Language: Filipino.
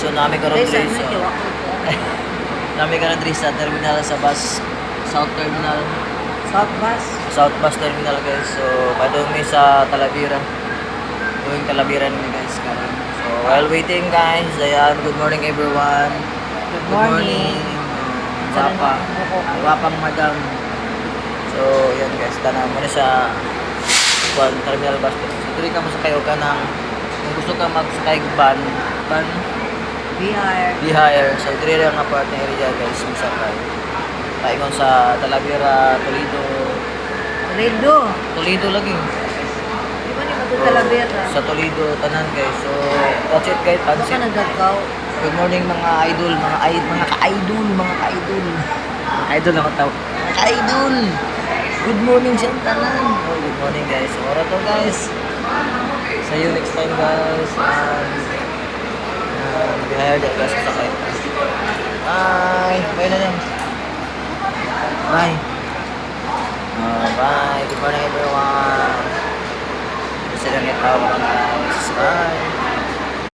So nami karon diri sa nami karon diri sa terminal sa bus South Terminal. South Bus Terminal guys. So padung mi sa Talavera. Going Talavera ni guys karon. So while waiting guys, ayan, good morning everyone. Good morning. Wapang madam. So yan guys, tanan mo na sa terminal bus. So diri ka mo sakay og kanang kung gusto ka magsakay van Be-Hire. So diri ra nga part ng area guys masakay. Paingon sa Talavera, Toledo lagi. Di ba ni Talavera? Sa Toledo tanan guys. So watch it guys, Baka pansin. nagagaw. Good morning mga idol, mga ka-idol. Idol ako tawag. Mga ka-idol. Good morning sa tanan. Oh, good morning guys. So ora to guys. See you next time guys. Be-Hire dyan guys sa kayo. Bye na lang. Bye. Bye. Good morning everyone. Gusto lang itawa guys. Bye.